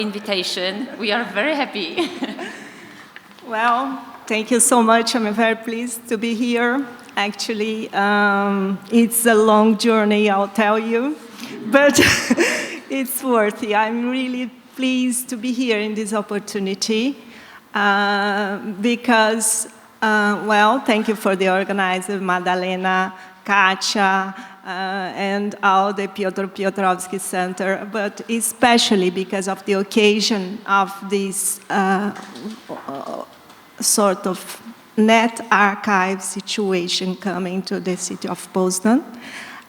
Invitation. We are very happy. Well, thank you so much. I'm very pleased to be here. Actually, it's a long journey, I'll tell you, but it's worth it. I'm really pleased to be here in this opportunity because, well, thank you for the organizer, Madalena, Katia, and all the Piotr Piotrowski Center, but especially because of the occasion of this sort of net archive situation coming to the city of Poznan,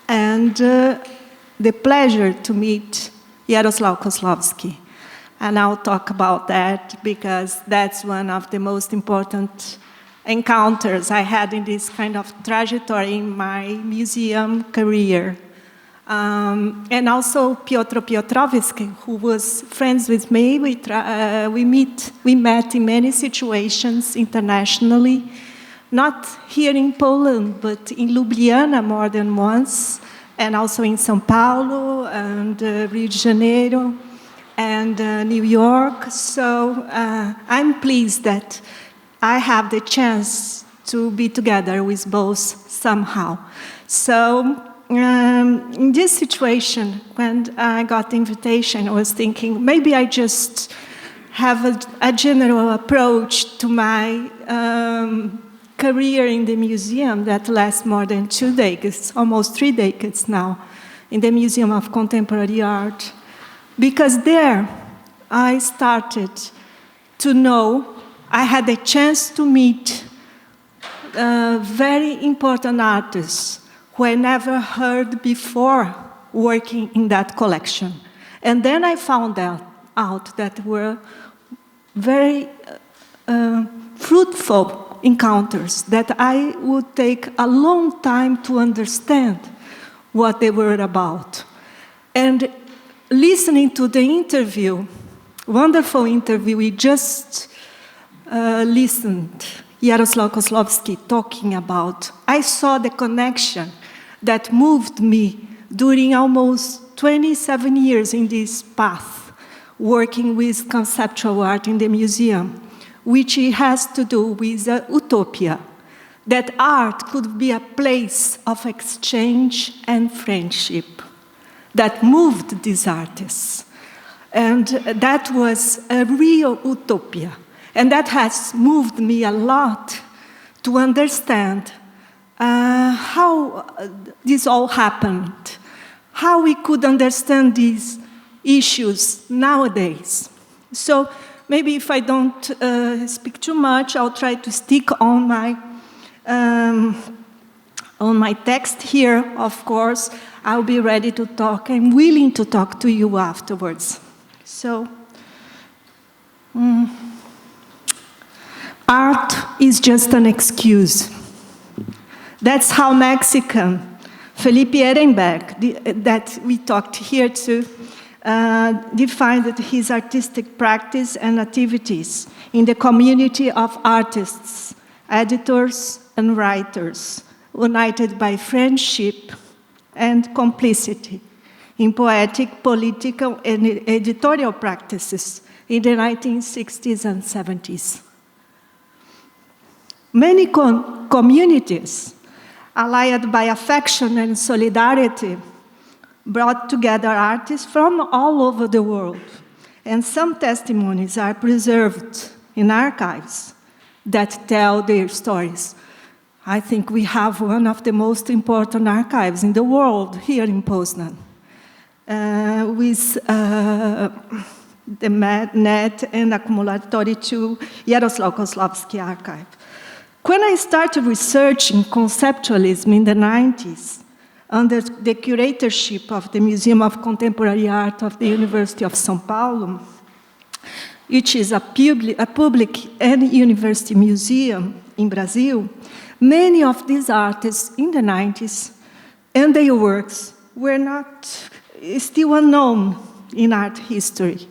and the pleasure to meet Jaroslaw Kozłowski. And I'll talk about that because that's one of the most important encounters I had in this kind of trajectory in my museum career. And also Piotr Piotrowski, who was friends with me. We met in many situations internationally, not here in Poland, but in Ljubljana more than once, and also in São Paulo and Rio de Janeiro and New York. So I'm pleased that I have the chance to be together with both somehow. So in this situation, when I got the invitation, I was thinking maybe I just have a general approach to my career in the museum that lasts more than 2 decades, almost 3 decades now, in the Museum of Contemporary Art. Because there I started to know, I had a chance to meet very important artists who I never heard before working in that collection. And then I found out that were very fruitful encounters that I would take a long time to understand what they were about. And listening to the interview, wonderful interview, we just listened, Jaroslaw Kozłowski talking about, I saw the connection that moved me during almost 27 years in this path, working with conceptual art in the museum, which has to do with a utopia, that art could be a place of exchange and friendship that moved these artists. And that was a real utopia. And that has moved me a lot to understand how this all happened, how we could understand these issues nowadays. So maybe if I don't speak too much, I'll try to stick on my text here, of course. I'll be ready to talk. I'm willing to talk to you afterwards. So, art is just an excuse. That's how Mexican Felipe Ehrenberg, that we talked here to, defined his artistic practice and activities in the community of artists, editors, and writers, united by friendship and complicity in poetic, political, and editorial practices in the 1960s and 70s. Many communities, allied by affection and solidarity, brought together artists from all over the world, and some testimonies are preserved in archives that tell their stories. I think we have one of the most important archives in the world here in Poznan, with the net and accumulatory to Jaroslaw Kozłowski archive. When I started researching conceptualism in the 90s, under the curatorship of the Museum of Contemporary Art of the University of São Paulo, which is a public and university museum in Brazil, many of these artists in the 90s and their works were still unknown in art history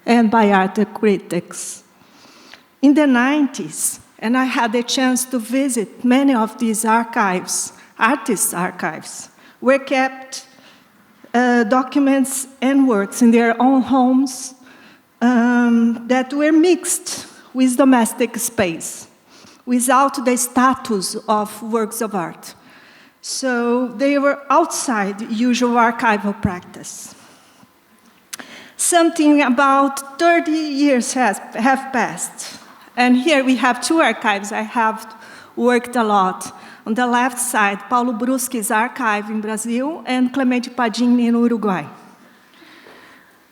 and by art critics. In the 90s, and I had the chance to visit many of these archives, artists' archives, were kept documents and works in their own homes, that were mixed with domestic space, without the status of works of art. So they were outside usual archival practice. Something about 30 years have passed. And here we have two archives I have worked a lot. On the left side, Paulo Brusqui's archive in Brazil and Clemente Padin in Uruguay.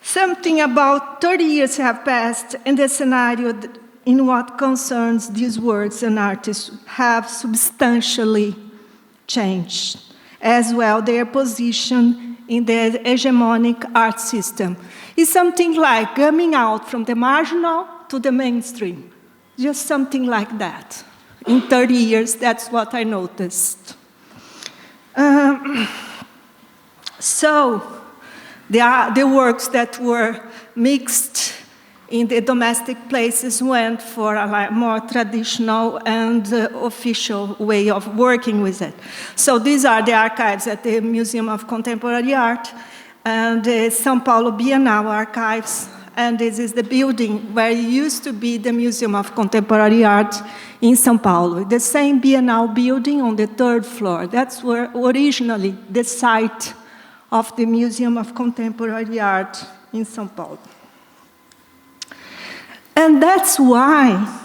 Something about 30 years have passed, and the scenario in what concerns these works and artists have substantially changed, as well their position in the hegemonic art system. It's something like coming out from the marginal to the mainstream, just something like that. In 30 years, that's what I noticed. So the works that were mixed in the domestic places went for a more traditional and official way of working with it. So these are the archives at the Museum of Contemporary Art and the São Paulo Bienal archives. And this is the building where it used to be the Museum of Contemporary Art in São Paulo. The same Bienal building on the third floor. That's where originally the site of the Museum of Contemporary Art in São Paulo. And that's why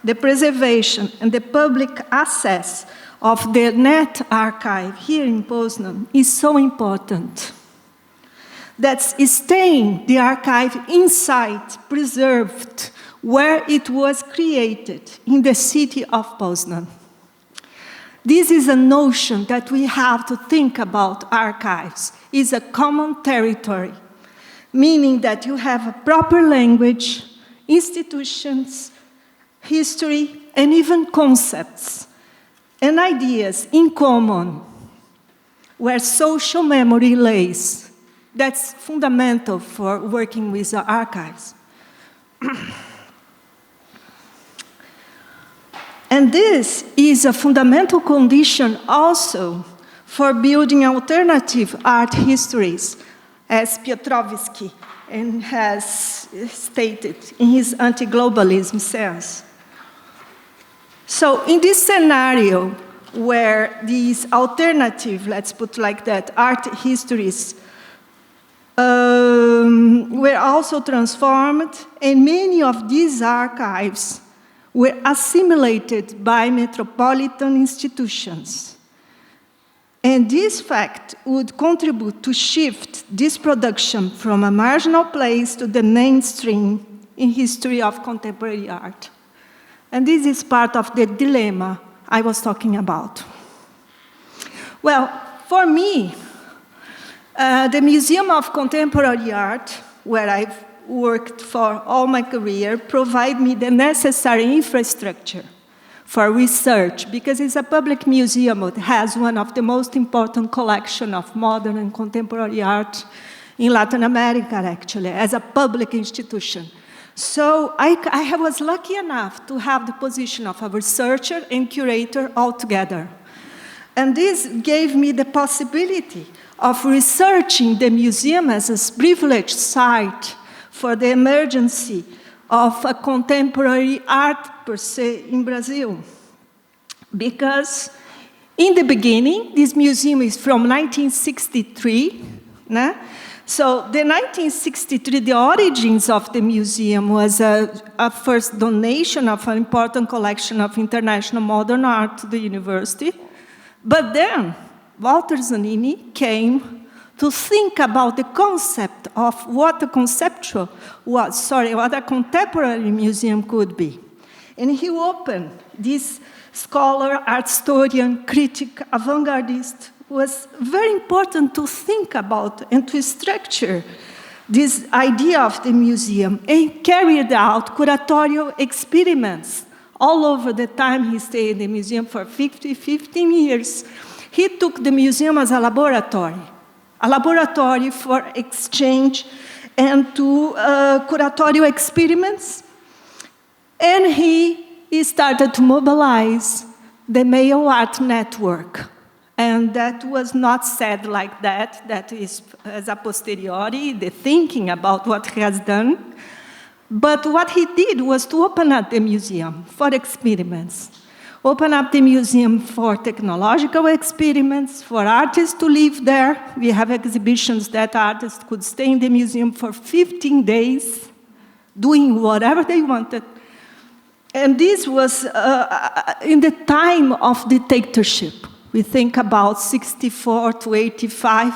the preservation and the public access of the net archive here in Poznan is so important. That's staying the archive inside, preserved, where it was created, in the city of Poznan. This is a notion that we have to think about archives. It's a common territory, meaning that you have a proper language, institutions, history, and even concepts and ideas in common, where social memory lays. That's fundamental for working with the archives. And this is a fundamental condition also for building alternative art histories, as Piotrowski has stated in his anti-globalism sense. So in this scenario where these alternative, let's put like that, art histories were also transformed, and many of these archives were assimilated by metropolitan institutions. And this fact would contribute to shift this production from a marginal place to the mainstream in history of contemporary art. And this is part of the dilemma I was talking about. Well, for me, the Museum of Contemporary Art, where I've worked for all my career, provide me the necessary infrastructure for research, because it's a public museum that has one of the most important collections of modern and contemporary art in Latin America, actually, as a public institution. So I was lucky enough to have the position of a researcher and curator all together. And this gave me the possibility of researching the museum as a privileged site for the emergence of a contemporary art per se in Brazil. Because in the beginning, this museum is from 1963. Né? So the 1963, the origins of the museum was a first donation of an important collection of international modern art to the university. But then Walter Zanini came to think about the concept of what a contemporary museum could be. And he opened this scholar, art historian, critic, avant-gardist. Was very important to think about and to structure this idea of the museum and carried out curatorial experiments all over the time he stayed in the museum for 15 years. He took the museum as a laboratory for exchange and to curatorial experiments. And he started to mobilize the Male Art Network. And that was not said like that. That is, as a posteriori, the thinking about what he has done. But what he did was to open up the museum for experiments. Open up the museum for technological experiments, for artists to live there. We have exhibitions that artists could stay in the museum for 15 days, doing whatever they wanted. And this was in the time of dictatorship. We think about 64 to 85.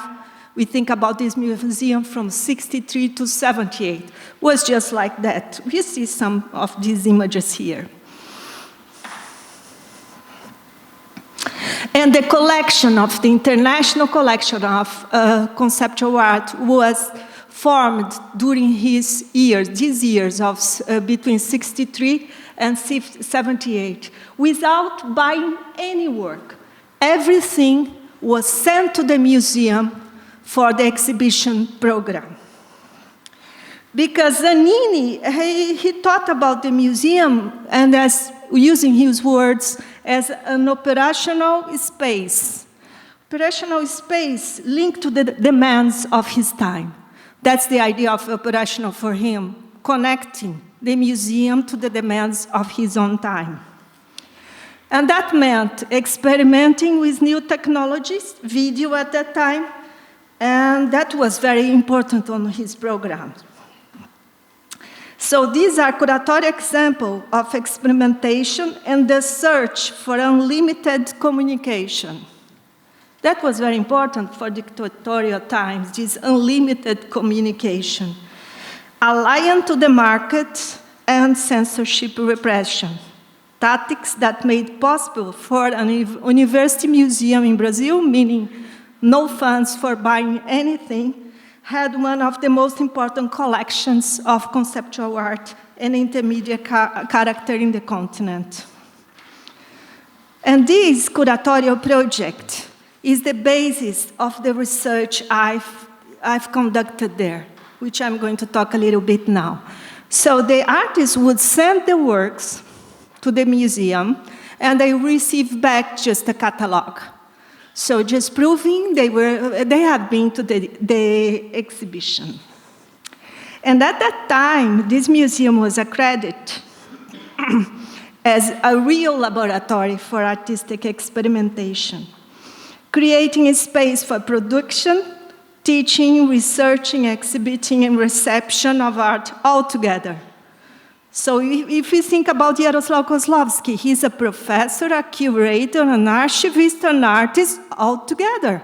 We think about this museum from 63 to 78. It was just like that. We see some of these images here. And the collection of the international collection of conceptual art was formed during his years, these years of between 63 and 78, without buying any work. Everything was sent to the museum for the exhibition program. Because Zanini, he thought about the museum, and as using his words, as an operational space. Operational space linked to the demands of his time. That's the idea of operational for him, connecting the museum to the demands of his own time. And that meant experimenting with new technologies, video at that time, and that was very important on his program. So these are curatorial examples of experimentation and the search for unlimited communication. That was very important for dictatorial times, this unlimited communication, alliant to the market and censorship repression, tactics that made possible for a university museum in Brazil, meaning no funds for buying anything, had one of the most important collections of conceptual art and intermediate character in the continent. And this curatorial project is the basis of the research I've conducted there, which I'm going to talk a little bit now. So the artists would send the works to the museum, and they receive back just a catalog. So just proving they had been to the exhibition. And at that time, this museum was accredited as a real laboratory for artistic experimentation, creating a space for production, teaching, researching, exhibiting, and reception of art all together. So if we think about Jaroslaw Kozlowski, he's a professor, a curator, an archivist, an artist, all together.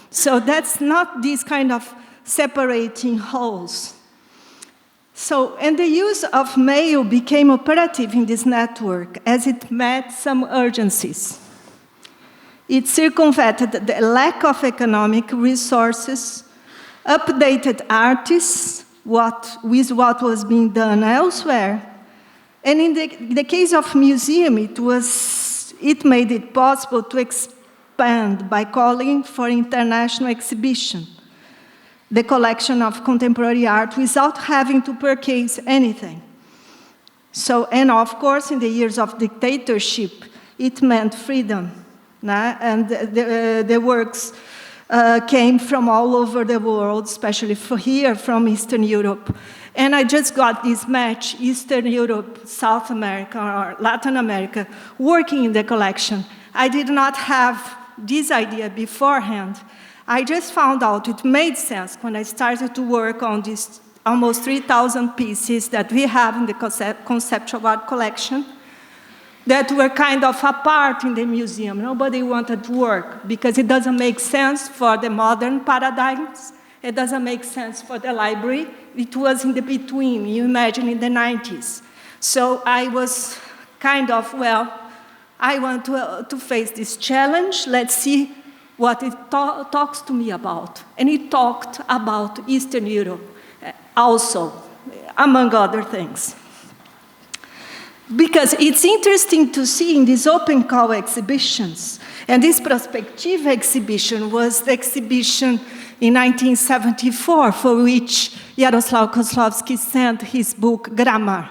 So that's not these kind of separating wholes. So, and the use of mail became operative in this network as it met some urgencies. It circumvented the lack of economic resources, updated artists with what was being done elsewhere. And in the case of museum, it made it possible to expand by calling for international exhibition, the collection of contemporary art without having to purchase anything. So, and of course, in the years of dictatorship, it meant freedom, and the works came from all over the world, especially from Eastern Europe. And I just got this match, Eastern Europe, South America, or Latin America, working in the collection. I did not have this idea beforehand. I just found out it made sense when I started to work on these almost 3,000 pieces that we have in the conceptual art collection that were kind of apart in the museum. Nobody wanted to work because it doesn't make sense for the modern paradigms. It doesn't make sense for the library. It was in the between, you imagine, in the 90s. So I was kind of, well, I want to face this challenge. Let's see what it talks to me about. And it talked about Eastern Europe also, among other things. Because it's interesting to see in these open call exhibitions, and this prospective exhibition was the exhibition in 1974, for which Jaroslaw Kozlowski sent his book, Grammar.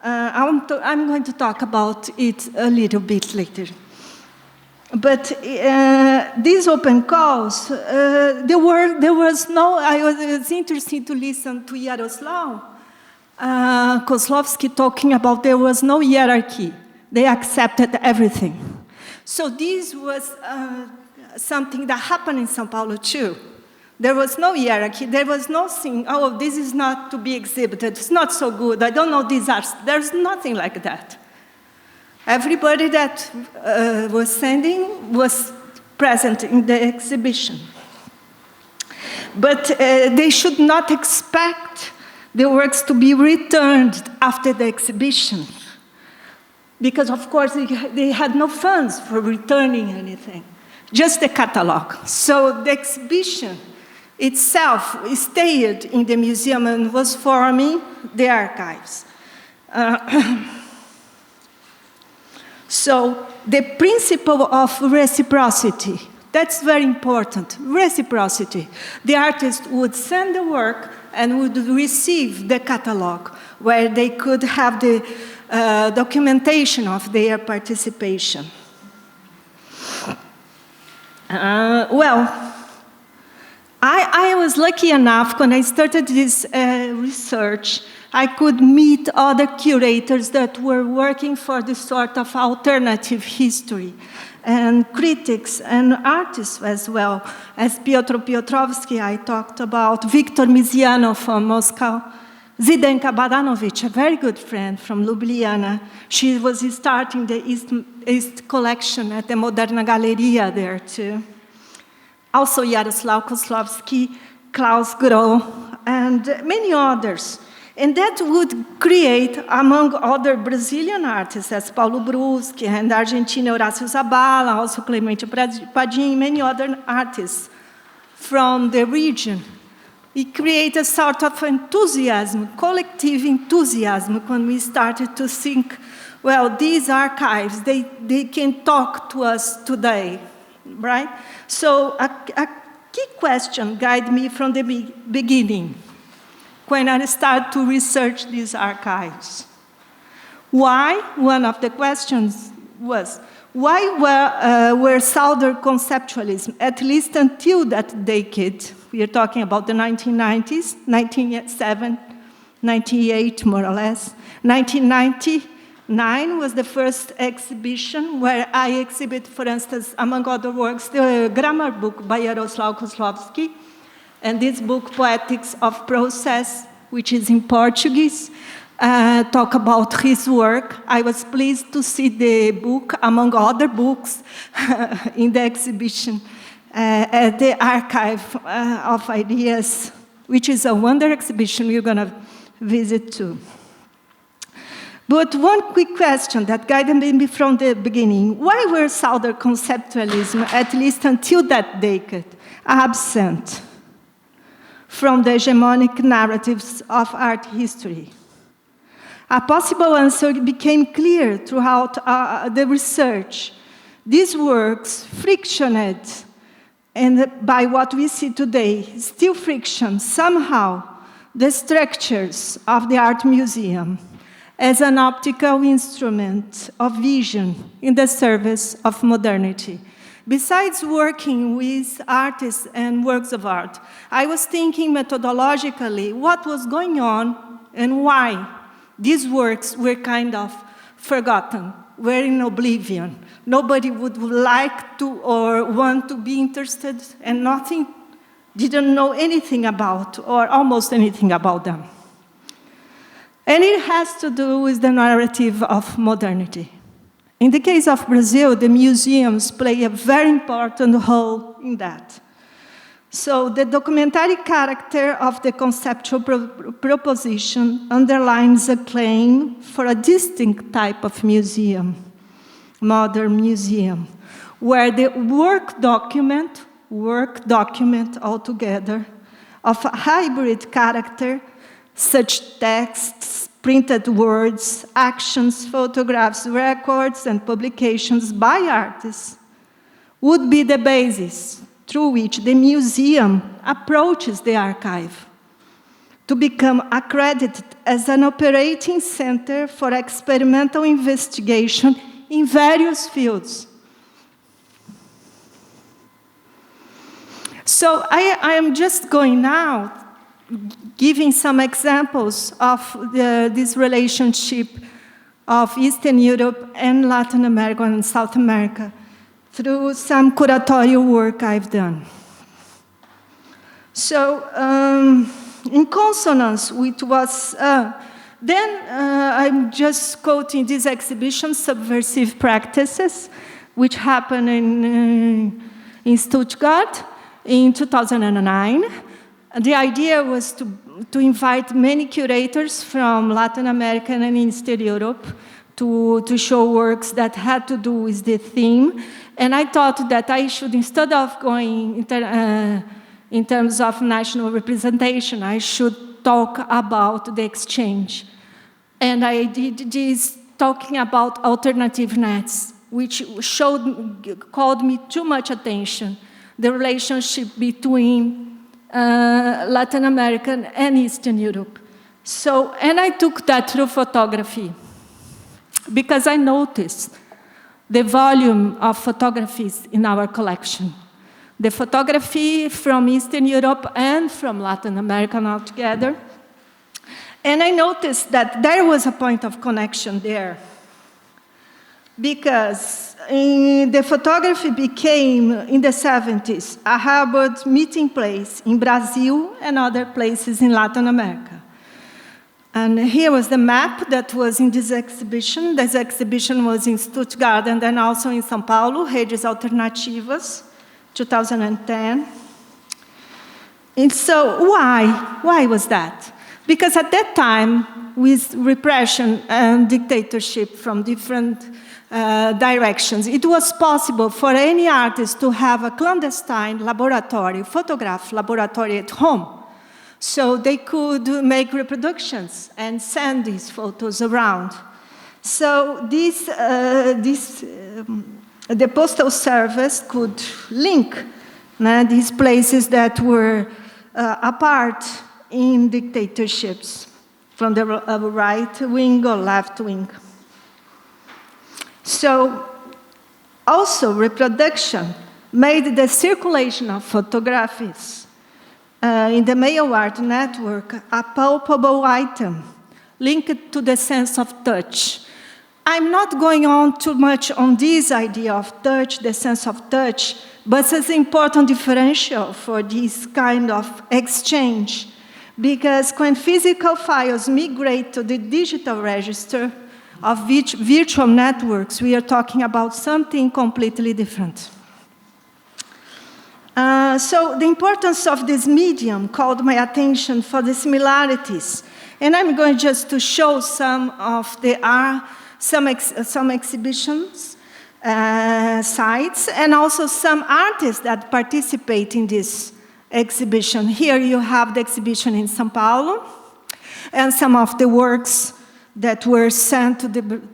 I'm going to talk about it a little bit later. But these open calls, it was interesting to listen to Jaroslaw, Kozlowski talking about there was no hierarchy. They accepted everything. So this was something that happened in São Paulo too. There was no hierarchy. There was no thing, oh, this is not to be exhibited. It's not so good. I don't know these arts. There's nothing like that. Everybody that was sending was present in the exhibition. But they should not expect the works to be returned after the exhibition. Because, of course, they had no funds for returning anything, just the catalog. So the exhibition itself stayed in the museum and was forming the archives. So the principle of reciprocity, that's very important, reciprocity. The artist would send the work and would receive the catalog, where they could have the documentation of their participation. I was lucky enough when I started this research, I could meet other curators that were working for this sort of alternative history, and critics and artists as well, as Piotr Piotrowski I talked about, Victor Miziano from Moscow, Zdenka Badanovic, a very good friend from Ljubljana. She was starting the East collection at the Moderna Galleria there too. Also Jaroslaw Kozlowski, Klaus Groh, and many others. And that would create, among other Brazilian artists, as Paulo Bruschi, and Argentina Horácio Zabala, also Clemente Padim, many other artists from the region. It created a sort of enthusiasm, collective enthusiasm, when we started to think, well, these archives, they can talk to us today, right? So a key question guided me from the beginning when I started to research these archives. Why? One of the questions was, why were Southern conceptualism, at least until that decade, we are talking about the 1990s, 1997, 98 more or less, 1999 was the first exhibition where I exhibit, for instance, among other works, the grammar book by Jaroslaw Kozlowski, and this book, Poetics of Process, which is in Portuguese, talk about his work. I was pleased to see the book, among other books, in the exhibition at the Archive of Ideas, which is a wonder exhibition we're going to visit too. But one quick question that guided me from the beginning: why were Southern conceptualism, at least until that decade, absent from the hegemonic narratives of art history? A possible answer became clear throughout the research. These works frictioned, and by what we see today, still friction somehow the structures of the art museum as an optical instrument of vision in the service of modernity. Besides working with artists and works of art, I was thinking methodologically what was going on and why these works were kind of forgotten, were in oblivion. Nobody would like to or want to be interested, and didn't know anything about, or almost anything about them. And it has to do with the narrative of modernity. In the case of Brazil, the museums play a very important role in that. So the documentary character of the conceptual proposition underlines a claim for a distinct type of museum, modern museum, where the work document altogether, of a hybrid character, such texts, printed words, actions, photographs, records, and publications by artists, would be the basis through which the museum approaches the archive, to become accredited as an operating center for experimental investigation in various fields. So I am just going now giving some examples of this relationship of Eastern Europe and Latin America and South America through some curatorial work I've done. So, in consonance with what's, I'm just quoting this exhibition, Subversive Practices, which happened in Stuttgart in 2009. The idea was to invite many curators from Latin America and Eastern Europe to show works that had to do with the theme. And I thought that I should, instead of going in terms of national representation, I should talk about the exchange. And I did this talking about alternative nets, which called me too much attention, the relationship between Latin American and Eastern Europe. So, and I took that through photography, because I noticed the volume of photographies in our collection. The photography from Eastern Europe and from Latin America altogether. And I noticed that there was a point of connection there, because the photography became, in the 70s, a hybrid meeting place in Brazil and other places in Latin America. And here was the map that was in this exhibition. This exhibition was in Stuttgart and then also in São Paulo, Redes Alternativas, 2010. And so why was that? Because at that time, with repression and dictatorship from different directions, it was possible for any artist to have a clandestine laboratory, photograph laboratory at home. So they could make reproductions and send these photos around. So the Postal Service could link these places that were apart in dictatorships from the right wing or left wing. So also reproduction made the circulation of photographs in the mail art network a palpable item linked to the sense of touch. I'm not going on too much on this idea of touch, the sense of touch, but it's an important differential for this kind of exchange, because when physical files migrate to the digital register of virtual networks, we are talking about something completely different. So the importance of this medium called my attention for the similarities. And I'm going just to show some of some exhibitions, sites, and also some artists that participate in this exhibition. Here you have the exhibition in São Paulo, and some of the works that were sent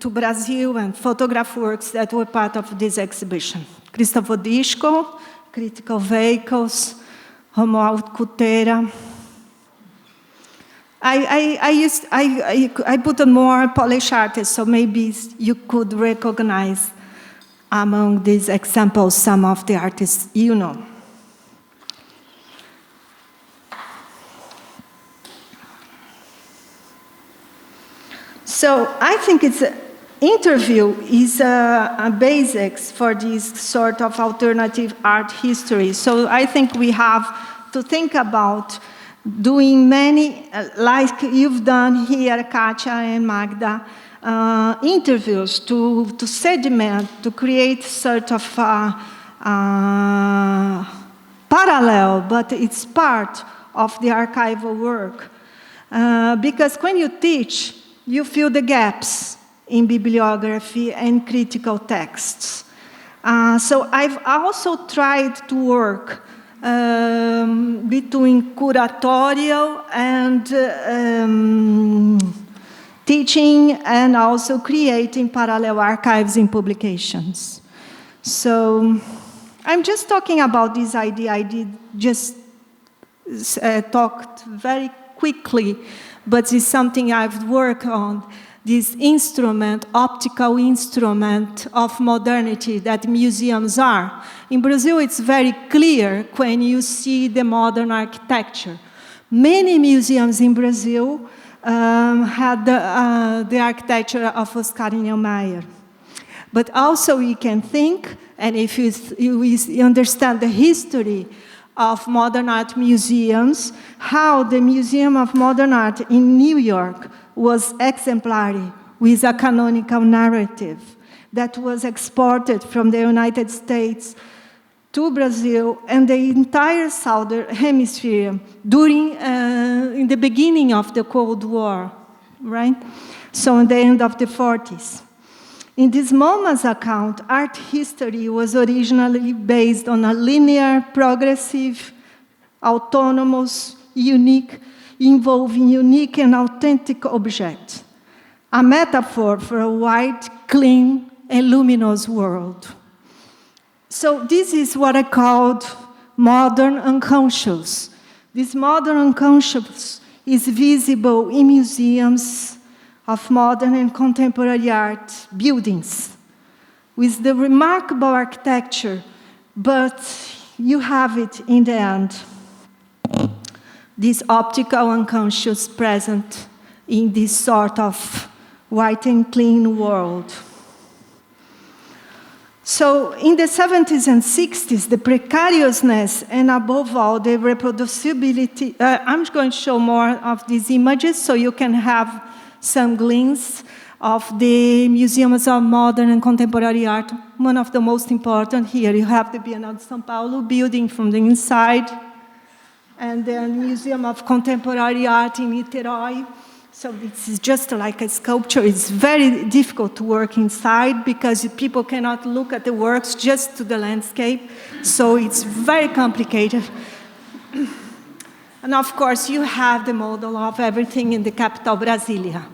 to Brazil, and photograph works that were part of this exhibition. Christopher Disco, Critical Vehicles, Romuald Cutera. I put on more Polish artists, so maybe you could recognize among these examples some of the artists you know. So I think interview is a basics for this sort of alternative art history. So I think we have to think about doing many, like you've done here, Katia and Magda, interviews to sediment, to create sort of parallel, but it's part of the archival work. Because when you teach, you fill the gaps in bibliography and critical texts. So I've also tried to work between curatorial and teaching, and also creating parallel archives in publications. So I'm just talking about this idea. I did just talked very quickly, but it's something I've worked on. This instrument, optical instrument of modernity that museums are. In Brazil, it's very clear when you see the modern architecture. Many museums in Brazil had the architecture of Oscar Niemeyer. But also we can think, and if you understand the history of modern art museums, how the Museum of Modern Art in New York was exemplary with a canonical narrative that was exported from the United States to Brazil and the entire Southern Hemisphere during, in the beginning of the Cold War, right? So in the end of the 40s. In this MoMA's account, art history was originally based on a linear, progressive, autonomous, unique, involving unique and authentic objects, a metaphor for a wide, clean, and luminous world. So this is what I called modern unconscious. This modern unconscious is visible in museums of modern and contemporary art buildings with the remarkable architecture, but you have it in the end, this optical unconscious present in this sort of white and clean world. So in the 70s and 60s, the precariousness and above all, the reproducibility, I'm going to show more of these images so you can have some glimpse of the museums of modern and contemporary art. One of the most important here, you have the Bienal de São Paulo building from the inside, and then Museum of Contemporary Art in Niterói. So this is just like a sculpture. It's very difficult to work inside because people cannot look at the works just to the landscape. So it's very complicated. And of course, you have the model of everything in the capital, Brasilia.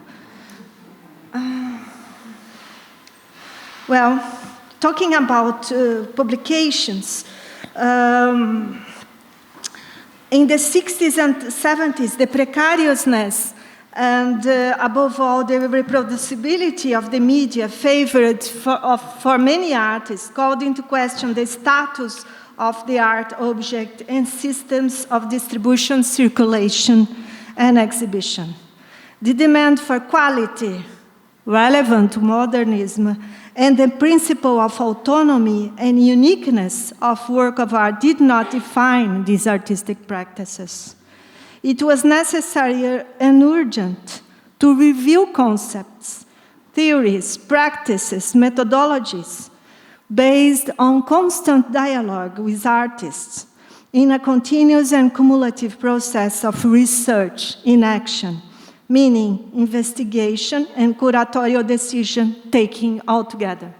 Well, talking about publications, in the 60s and 70s, the precariousness and above all, the reproducibility of the media favored for many artists called into question the status of the art object and systems of distribution, circulation, and exhibition. The demand for quality, relevant to modernism, and the principle of autonomy and uniqueness of work of art did not define these artistic practices. It was necessary and urgent to review concepts, theories, practices, methodologies, based on constant dialogue with artists in a continuous and cumulative process of research in action, meaning investigation and curatorial decision-taking altogether.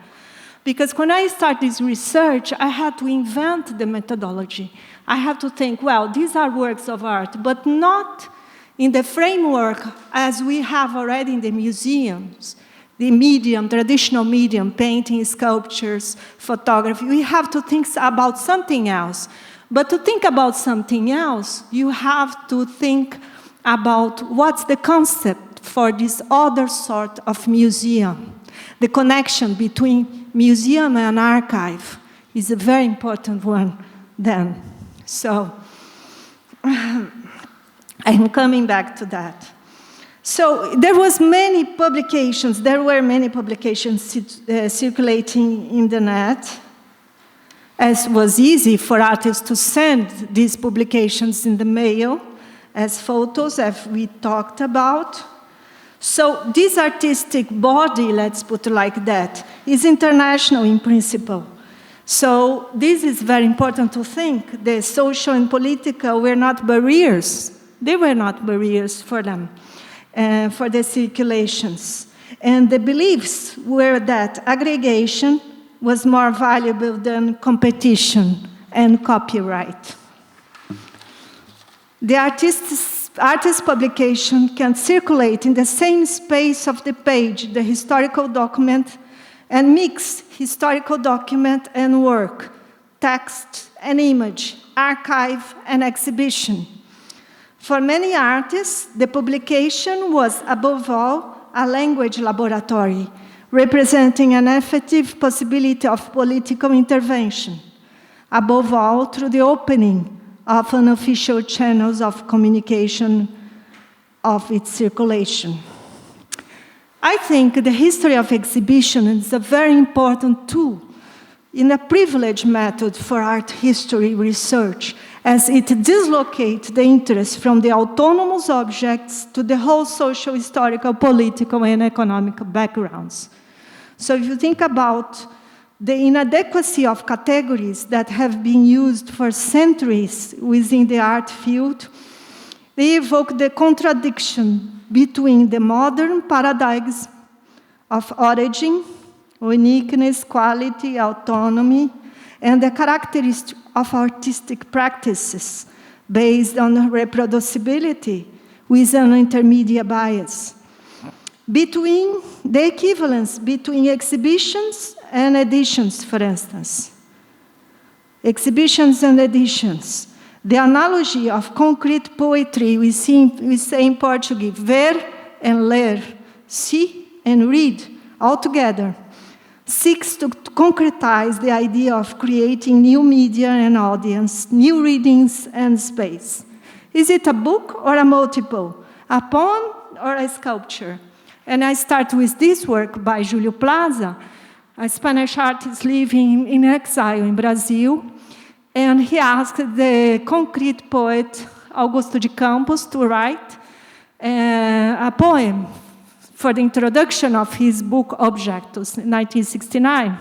Because when I started this research, I had to invent the methodology. I have to think, well, these are works of art, but not in the framework as we have already in the museums, the medium, traditional medium, painting, sculptures, photography. We have to think about something else. But to think about something else, you have to think about what's the concept for this other sort of museum. The connection between museum and archive is a very important one then. So I'm coming back to that. So there were many publications circulating in the net, as was easy for artists to send these publications in the mail, as photos, as we talked about. So this artistic body, let's put it like that, is international in principle. So this is very important to think. The social and political were not barriers. They were not barriers for them, for the circulations. And the beliefs were that aggregation was more valuable than competition and copyright. The artist's publication can circulate in the same space of the page, the historical document, and mix historical document and work, text and image, archive and exhibition. For many artists, the publication was, above all, a language laboratory, representing an effective possibility of political intervention, above all, through the opening of unofficial channels of communication of its circulation. I think the history of exhibition is a very important tool in a privileged method for art history research, as it dislocates the interest from the autonomous objects to the whole social, historical, political, and economic backgrounds. So if you think about the inadequacy of categories that have been used for centuries within the art field, they evoke the contradiction between the modern paradigms of origin, uniqueness, quality, autonomy, and the characteristics of artistic practices based on reproducibility with an intermediate bias. Between the equivalence between exhibitions and editions, for instance. Exhibitions and editions. The analogy of concrete poetry we say in Portuguese, ver and ler, see and read, all together, seeks to concretize the idea of creating new media and audience, new readings and space. Is it a book or a multiple, a poem or a sculpture? And I start with this work by Júlio Plaza, a Spanish artist living in exile in Brazil. And he asked the concrete poet Augusto de Campos to write a poem for the introduction of his book Objetos in 1969.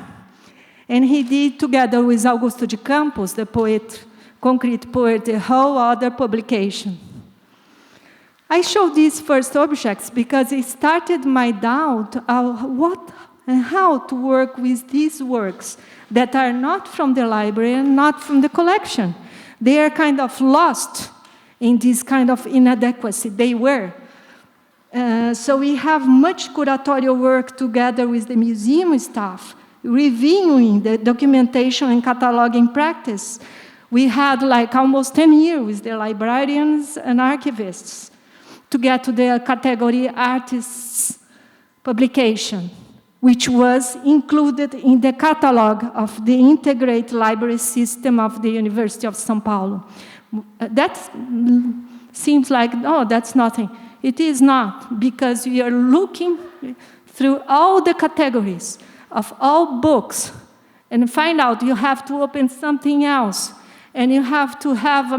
And he did, together with Augusto de Campos, the poet, concrete poet, a whole other publication. I show these first objects because it started my doubt of what and how to work with these works that are not from the library and not from the collection. They are kind of lost in this kind of inadequacy. They were. So we have much curatorial work together with the museum staff, reviewing the documentation and cataloging practice. We had like almost 10 years with the librarians and archivists to get to the category artists publication, which was included in the catalog of the integrated library system of the University of São Paulo. That seems like, oh, that's nothing. It is not, because we are looking through all the categories of all books and find out you have to open something else, and you have to have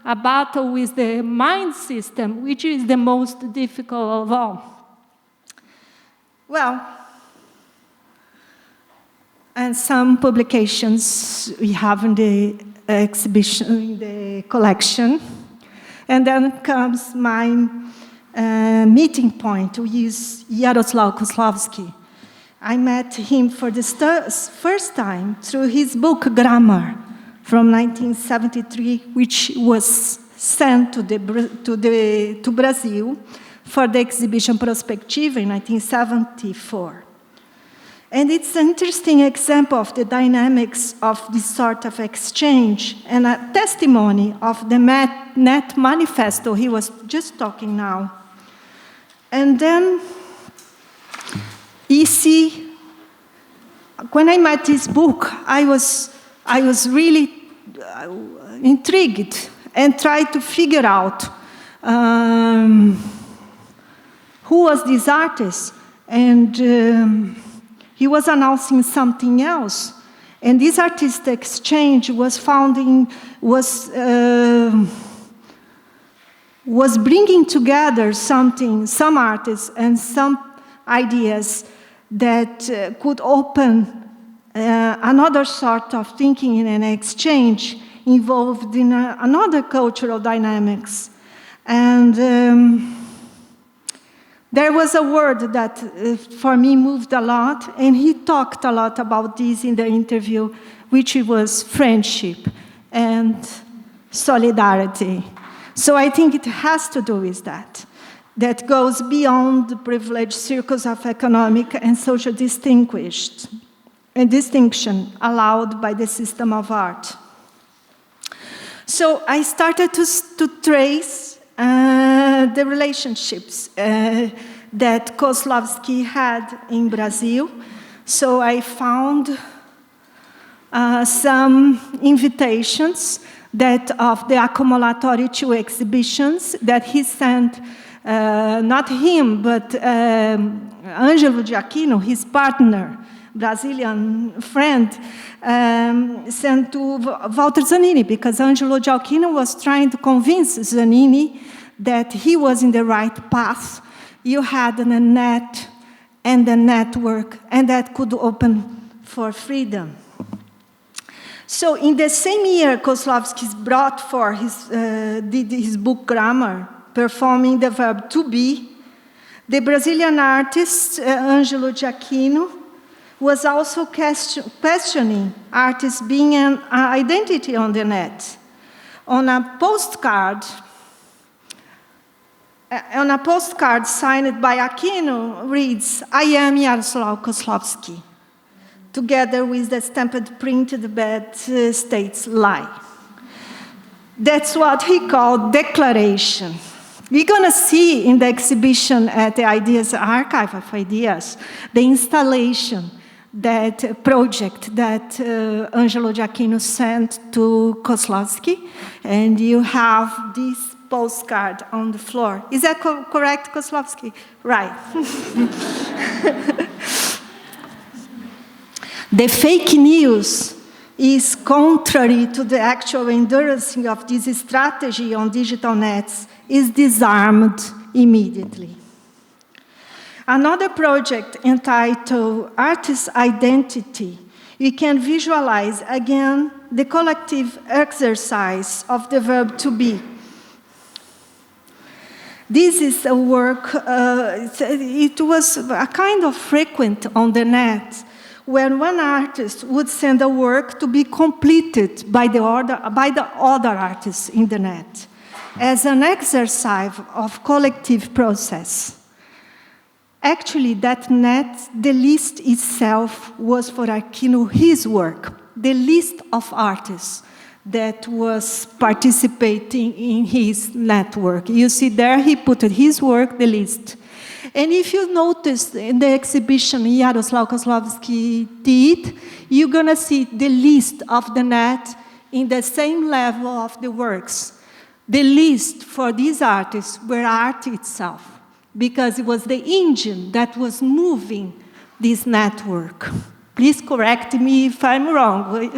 a battle with the mind system, which is the most difficult of all. Well, and some publications we have in the exhibition, in the collection. And then comes my meeting point, who is Jaroslaw Kozłowski. I met him for the first time through his book, Grammar, from 1973, which was sent to Brazil for the exhibition Prospectiva in 1974. And it's an interesting example of the dynamics of this sort of exchange and a testimony of the net manifesto he was just talking now. And then you see, when I met this book, I was really intrigued and tried to figure out who was this artist. And he was announcing something else. And this artistic exchange was bringing together some artists and some ideas that could open another sort of thinking in an exchange involved in another cultural dynamics. And there was a word that for me moved a lot, and he talked a lot about this in the interview, which was friendship and solidarity. So I think it has to do with that. That goes beyond the privileged circles of economic and social distinction allowed by the system of art. So I started to trace the relationships that Kozłowski had in Brazil. So I found some invitations that of the accumulatory 2 exhibitions that he sent, not him, but Angelo de Aquino, his partner, Brazilian friend, sent to Walter Zanini, because Angelo de Aquino was trying to convince Zanini that he was in the right path. You had a net and a network, and that could open for freedom. So in the same year, Kozlowski brought for did his book Grammar, performing the verb to be. The Brazilian artist, Angelo de Aquino, was also questioning artists being an identity on the net. On a postcard signed by Aquino reads, "I am Jaroslaw Kozlowski," together with the stamped printed that states "lie." That's what he called declaration. We're going to see in the exhibition at the Ideas Archive of Ideas the installation, that project that Angelo de Aquino sent to Kozlowski, and you have this postcard on the floor. Is that correct, Kozlowski? Right. The fake news is contrary to the actual endorsing of this strategy on digital nets, is disarmed immediately. Another project entitled Artist Identity, we can visualize again the collective exercise of the verb to be. This is a work, it was a kind of frequent on the net, when one artist would send a work to be completed by the other artists in the net, as an exercise of collective process. Actually, that net, the list itself was for Aquino his work, the list of artists that was participating in his network. You see there, he put his work, the list. And if you notice in the exhibition Jaroslaw Kozlowski did, you're going to see the list of the net in the same level of the works. The list for these artists were art itself, because it was the engine that was moving this network. Please correct me if I'm wrong.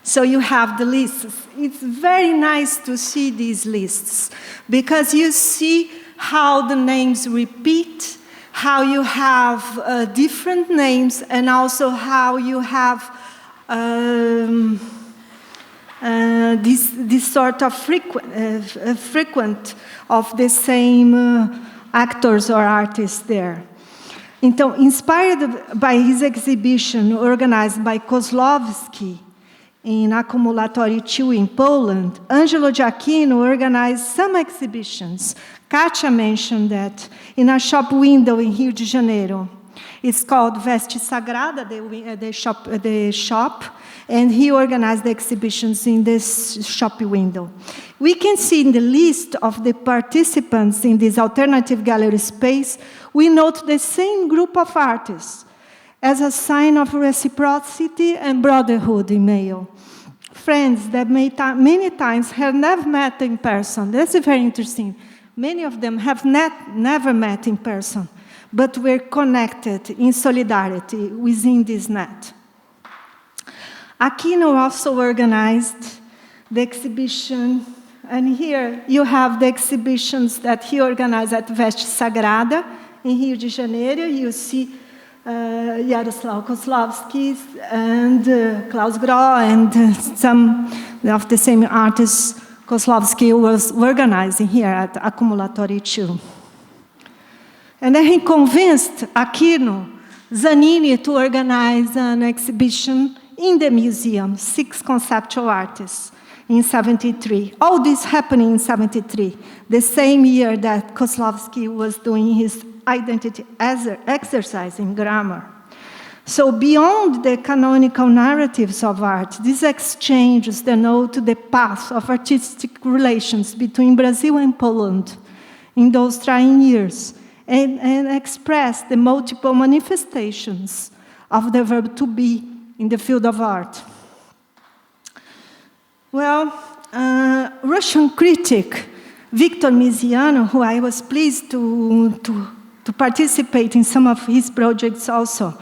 So you have the lists. It's very nice to see these lists, because you see how the names repeat, how you have different names, and also how you have this sort of frequent of the same actors or artists there. Então, inspired by his exhibition organized by Kozlowski in Accumulatory 2 in Poland, Angelo de Aquino organized some exhibitions. Katia mentioned that in a shop window in Rio de Janeiro. It's called Veste Sagrada, the shop, and he organized the exhibitions in this shop window. We can see in the list of the participants in this alternative gallery space, we note the same group of artists as a sign of reciprocity and brotherhood in Mayo. Friends that many times have never met in person. That's very interesting. Many of them have never met in person, but were connected in solidarity within this net. Aquino also organized the exhibition, and here you have the exhibitions that he organized at Veste Sagrada in Rio de Janeiro. You see Jaroslaw Kozlowski and Klaus Groh and some of the same artists Kozlowski was organizing here at Accumulatory 2. And then he convinced Aquino, Zanini to organize an exhibition in the museum, 6 conceptual artists in 73. All this happening in 73, the same year that Kozlowski was doing his identity exercise in grammar. So beyond the canonical narratives of art, these exchanges denote the path of artistic relations between Brazil and Poland in those trying years, and express the multiple manifestations of the verb to be in the field of art? Well, Russian critic Victor Misiano, who I was pleased to participate in some of his projects also,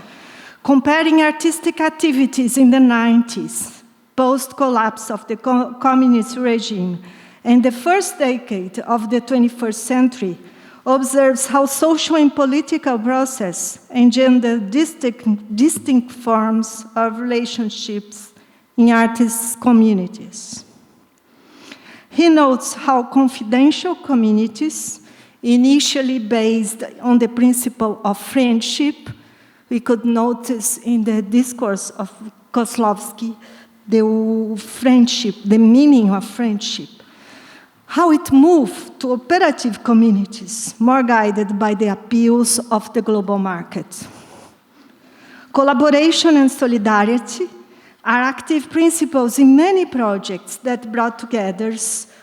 comparing artistic activities in the 90s, post-collapse of the communist regime, and the first decade of the 21st century, observes how social and political process engender distinct forms of relationships in artists' communities. He notes how confidential communities, initially based on the principle of friendship, we could notice in the discourse of Kozlovsky the friendship, the meaning of friendship, how it moved to operative communities, more guided by the appeals of the global market. Collaboration and solidarity are active principles in many projects that brought together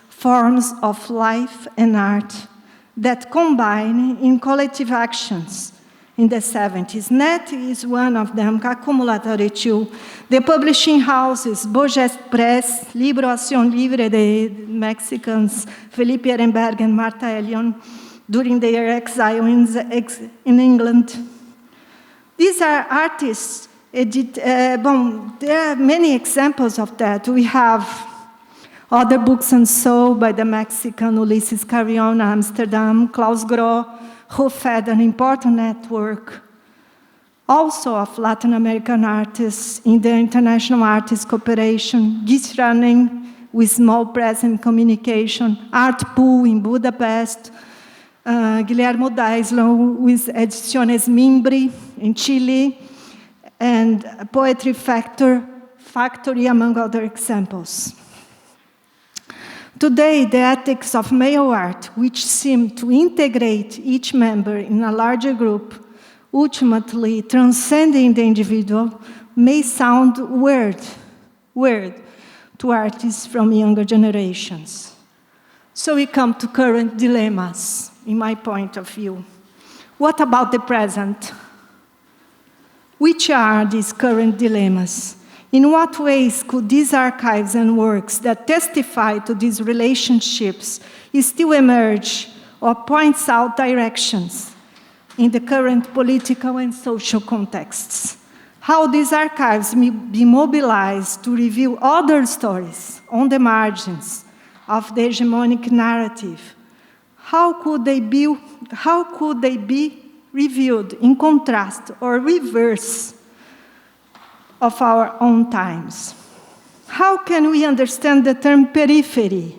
forms of life and art that combine in collective actions in the 70s. NET is one of them, Accumulatory 2. The publishing houses, Bogest Press, Libro Acción Libre, the Mexicans, Felipe Ehrenberg and Marta Elion, during their exile in England. These are artists. There are many examples of that. We have Other Books and Soul by the Mexican Ulises Carrion, Amsterdam, Klaus Groh, who fed an important network also of Latin American artists in the International Artists Cooperation, Gis Running with Small Press and Communication, Art Pool in Budapest, Guillermo Daislo with Ediciones Mimbri in Chile, and Poetry Factory, among other examples. Today, the ethics of male art, which seem to integrate each member in a larger group, ultimately transcending the individual, may sound weird to artists from younger generations. So we come to current dilemmas, in my point of view. What about the present? Which are these current dilemmas? In what ways could these archives and works that testify to these relationships still emerge or points out directions in the current political and social contexts? How these archives may be mobilized to reveal other stories on the margins of the hegemonic narrative? How could they be revealed in contrast or reverse of our own times? How can we understand the term periphery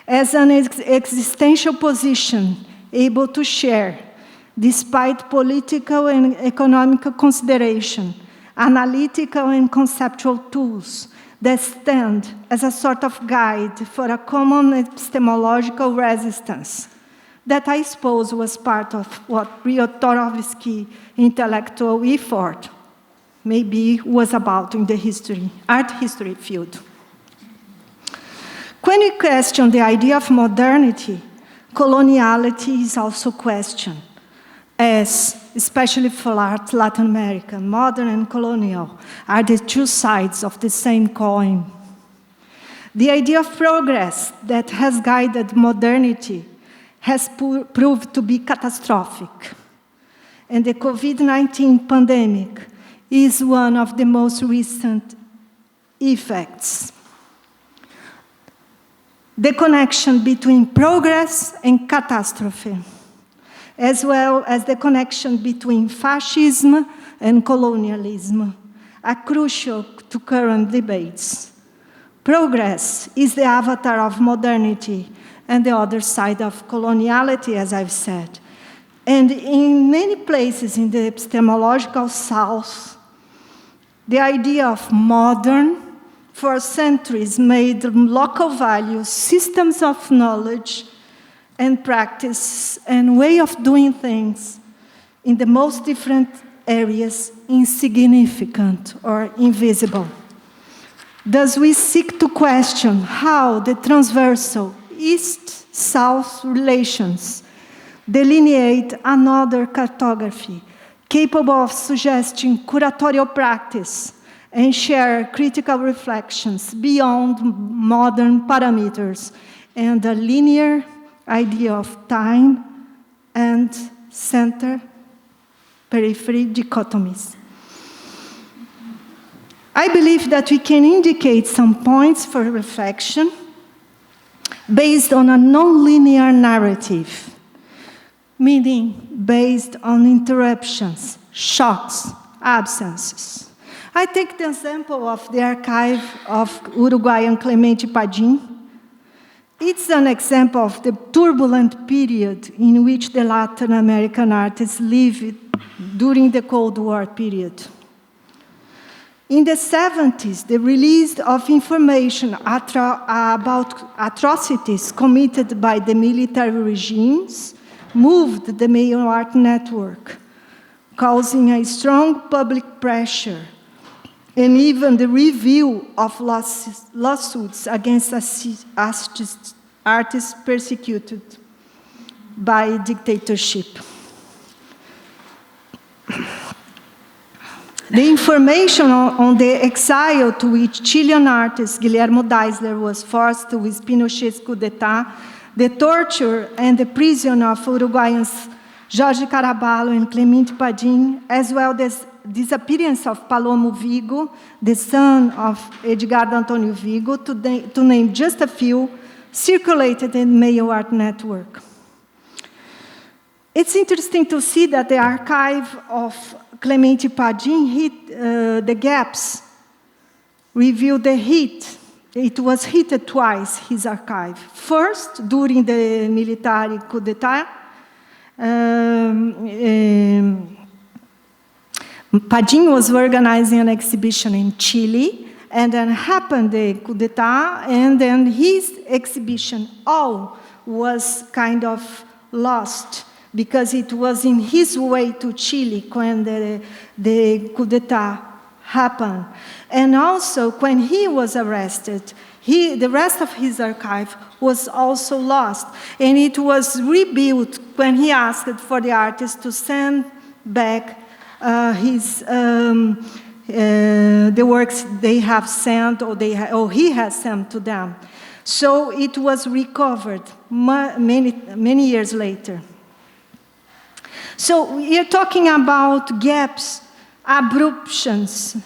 as an existential position able to share, despite political and economic consideration, analytical and conceptual tools that stand as a sort of guide for a common epistemological resistance that I suppose was part of what Ryotorovsky's intellectual effort maybe was about in the art history field. When we question the idea of modernity, coloniality is also questioned, as, especially for art, Latin America, modern and colonial are the two sides of the same coin. The idea of progress that has guided modernity has proved to be catastrophic, and the COVID-19 pandemic is one of the most recent effects. The connection between progress and catastrophe, as well as the connection between fascism and colonialism, are crucial to current debates. Progress is the avatar of modernity and the other side of coloniality, as I've said. And in many places in the epistemological South, the idea of modern, for centuries, made local values, systems of knowledge and practice, and way of doing things in the most different areas insignificant or invisible. Thus, we seek to question how the transversal East-South relations delineate another cartography capable of suggesting curatorial practice and share critical reflections beyond modern parameters and a linear idea of time and center-periphery dichotomies. I believe that we can indicate some points for reflection based on a non-linear narrative, meaning based on interruptions, shocks, absences. I take the example of the archive of Uruguayan Clemente Padim. It's an example of the turbulent period in which the Latin American artists lived during the Cold War period. In the 70s, the release of information about atrocities committed by the military regimes moved the Mayo Art Network, causing a strong public pressure and even the review of lawsuits against artists persecuted by dictatorship. The information on the exile to which Chilean artist Guillermo Deisler was forced with Pinochet's coup d'etat, the torture and the prison of Uruguayans Jorge Caraballo and Clemente Padim, as well as disappearance of Palomo Vigo, the son of Edgardo Antônio Vigo, to name just a few, circulated in the Mayo Art Network. It's interesting to see that the archive of Clemente Padim hit the gaps, revealed the heat. It was hit twice, his archive. First, during the military coup d'etat, Padim was organizing an exhibition in Chile, and then happened the coup d'etat, and then his exhibition all was kind of lost, because it was in his way to Chile when the coup d'etat happened. And also, when he was arrested, the rest of his archive was also lost. And it was rebuilt when he asked for the artist to send back the works they have sent or he has sent to them. So it was recovered many years later. So we are talking about gaps, abruptions,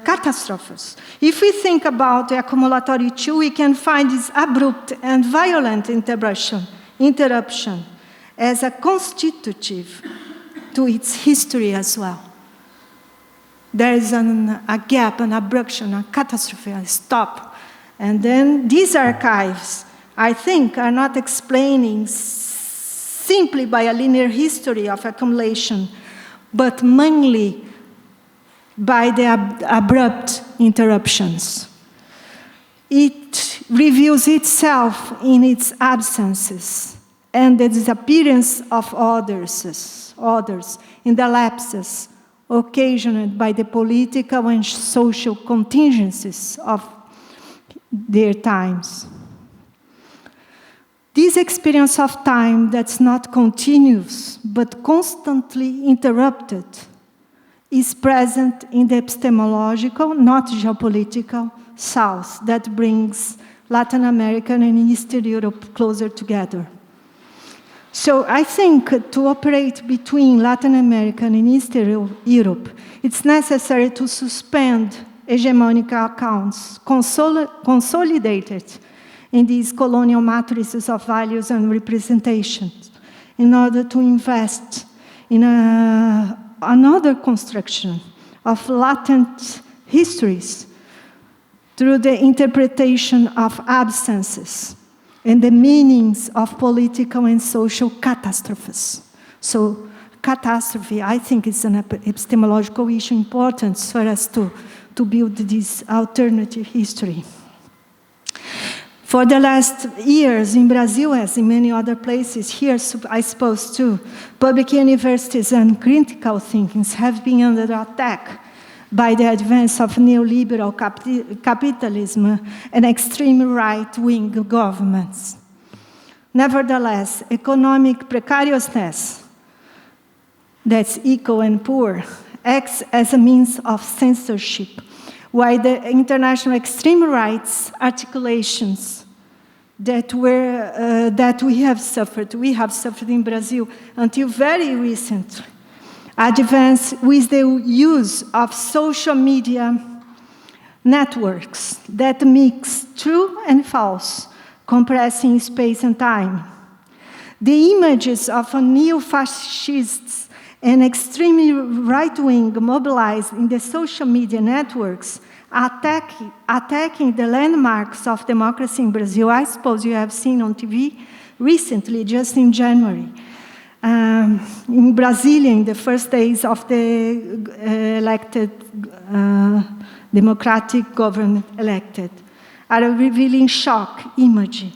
catastrophes. If we think about the accumulatory two, we can find this abrupt and violent interruption as a constitutive to its history as well. There is a gap, an abruption, a catastrophe, a stop. And then these archives, I think, are not explaining simply by a linear history of accumulation, but mainly by the abrupt interruptions. It reveals itself in its absences and the disappearance of others, in the lapses occasioned by the political and social contingencies of their times. This experience of time that's not continuous, but constantly interrupted, is present in the epistemological, not geopolitical, South that brings Latin American and Eastern Europe closer together. So I think to operate between Latin American and Eastern Europe, it's necessary to suspend hegemonic accounts, consolidated in these colonial matrices of values and representations, in order to invest in another construction of latent histories through the interpretation of absences and the meanings of political and social catastrophes. So catastrophe, I think, is an epistemological issue important for us to build this alternative history. For the last years in Brazil, as in many other places, here I suppose too, public universities and critical thinking have been under attack by the advance of neoliberal capitalism and extreme right-wing governments. Nevertheless, economic precariousness, that's equal and poor, acts as a means of censorship, while the international extreme rights articulations that we have suffered in Brazil until very recently, advance with the use of social media networks that mix true and false, compressing space and time. The images of neo-fascists and extremely right-wing mobilized in the social media networks attacking the landmarks of democracy in Brazil, I suppose you have seen on TV recently, just in January. In Brasilia, in the first days of the elected democratic government elected, are a revealing shock image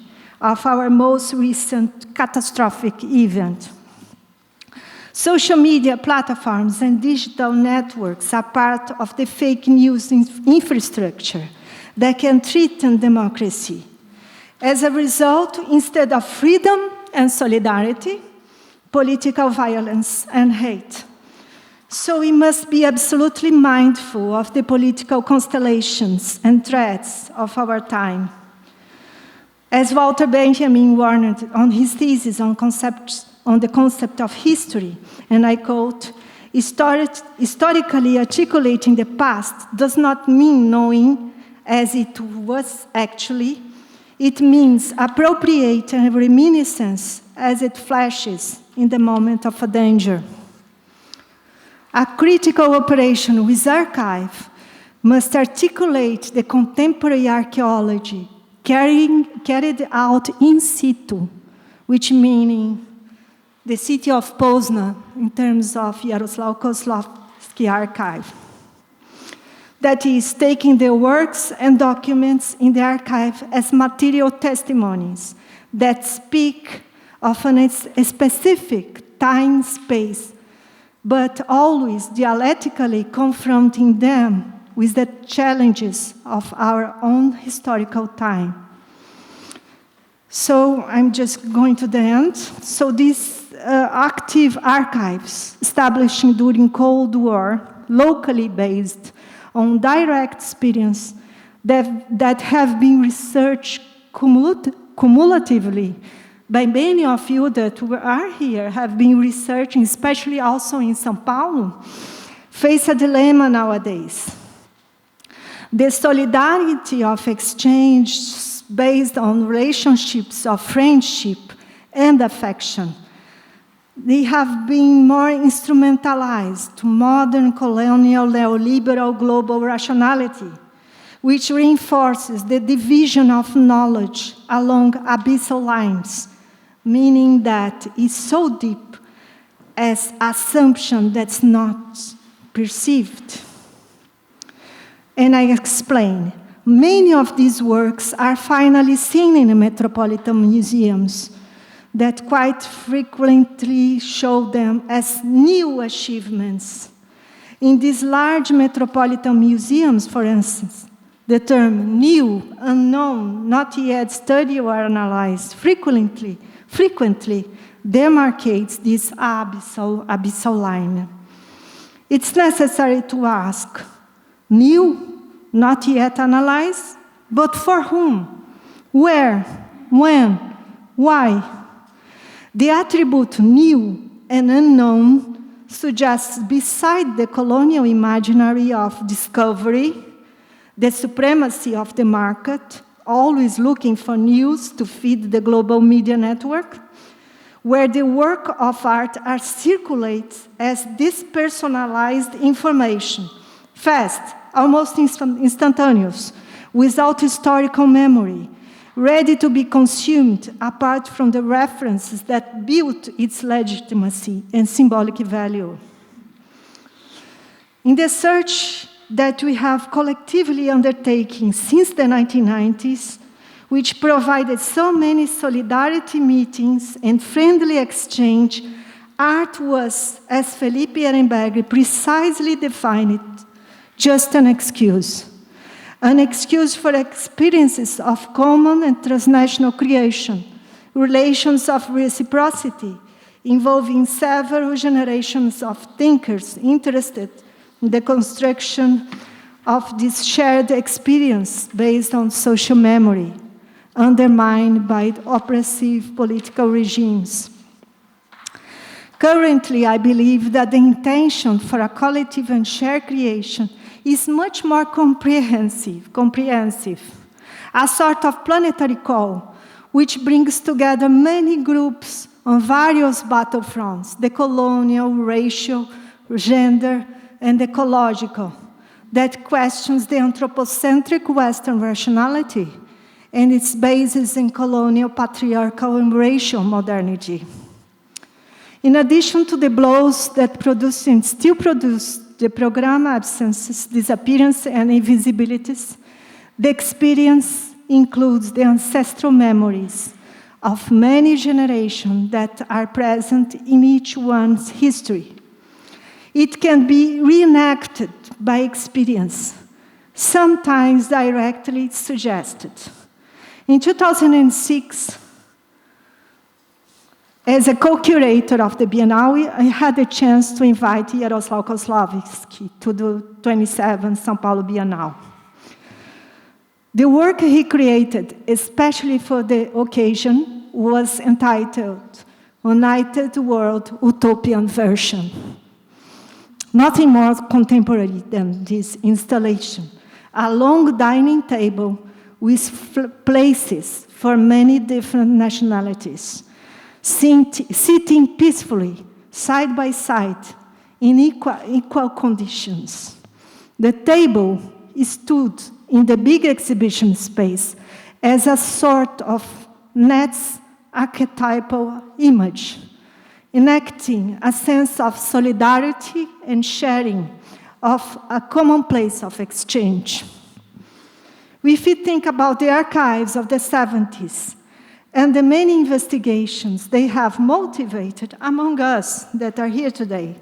of our most recent catastrophic event. Social media platforms and digital networks are part of the fake news infrastructure that can threaten democracy. As a result, instead of freedom and solidarity, political violence and hate. So we must be absolutely mindful of the political constellations and threats of our time. As Walter Benjamin warned on his thesis on the concept of history, and I quote, historically articulating the past does not mean knowing as it was actually. It means appropriating reminiscence as it flashes in the moment of a danger. A critical operation with archive must articulate the contemporary archaeology carried out in situ, which meaning the city of Poznan in terms of Jaroslaw Kozłowski archive. That is, taking the works and documents in the archive as material testimonies that speak of a specific time space, but always dialectically confronting them with the challenges of our own historical time. So I'm just going to the end. So these active archives established during Cold War, locally based on direct experience that have been researched cumulatively by many of you that are here, have been researching, especially also in São Paulo, face a dilemma nowadays. The solidarity of exchange based on relationships of friendship and affection, they have been more instrumentalized to modern colonial neoliberal global rationality, which reinforces the division of knowledge along abyssal lines, meaning that it's so deep as assumption that's not perceived. And I explain. Many of these works are finally seen in the metropolitan museums that quite frequently show them as new achievements. In these large metropolitan museums, for instance, the term new, unknown, not yet studied or analyzed frequently demarcates this abyssal line. It's necessary to ask, new, not yet analyzed, but for whom? Where? When? Why? The attribute new and unknown suggests, beside the colonial imaginary of discovery, the supremacy of the market, always looking for news to feed the global media network, where the work of art circulates as dispersonalized information, fast, almost instantaneous, without historical memory, ready to be consumed apart from the references that built its legitimacy and symbolic value. In the search that we have collectively undertaken since the 1990s, which provided so many solidarity meetings and friendly exchange, art was, as Felipe Ehrenberg precisely defined it, just an excuse for experiences of common and transnational creation, relations of reciprocity, involving several generations of thinkers interested the construction of this shared experience based on social memory, undermined by oppressive political regimes. Currently, I believe that the intention for a collective and shared creation is much more comprehensive, a sort of planetary call, which brings together many groups on various battlefronts, the colonial, racial, gender, and ecological, that questions the anthropocentric Western rationality and its basis in colonial, patriarchal, and racial modernity. In addition to the blows that produce and still produce the program absences, disappearance, and invisibilities, the experience includes the ancestral memories of many generations that are present in each one's history. It can be reenacted by experience, sometimes directly suggested. In 2006, as a co-curator of the Biennale, I had the chance to invite Jaroslaw Kozłowski to the 27th São Paulo Biennale. The work he created, especially for the occasion, was entitled United World Utopian Version. Nothing more contemporary than this installation, a long dining table with places for many different nationalities, sitting peacefully, side by side, in equal conditions. The table stood in the big exhibition space as a sort of Net's archetypal image, enacting a sense of solidarity and sharing of a common place of exchange. If we think about the archives of the 70s and the many investigations they have motivated among us that are here today,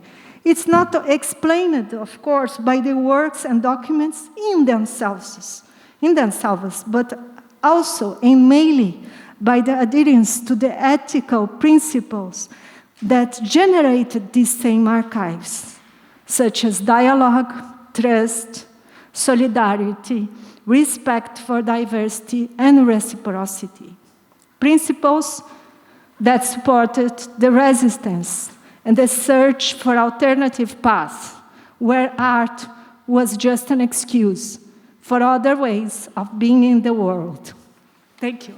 it's not explained, of course, by the works and documents in themselves, but also and mainly by the adherence to the ethical principles that generated these same archives, such as dialogue, trust, solidarity, respect for diversity, and reciprocity. Principles that supported the resistance and the search for alternative paths, where art was just an excuse for other ways of being in the world. Thank you.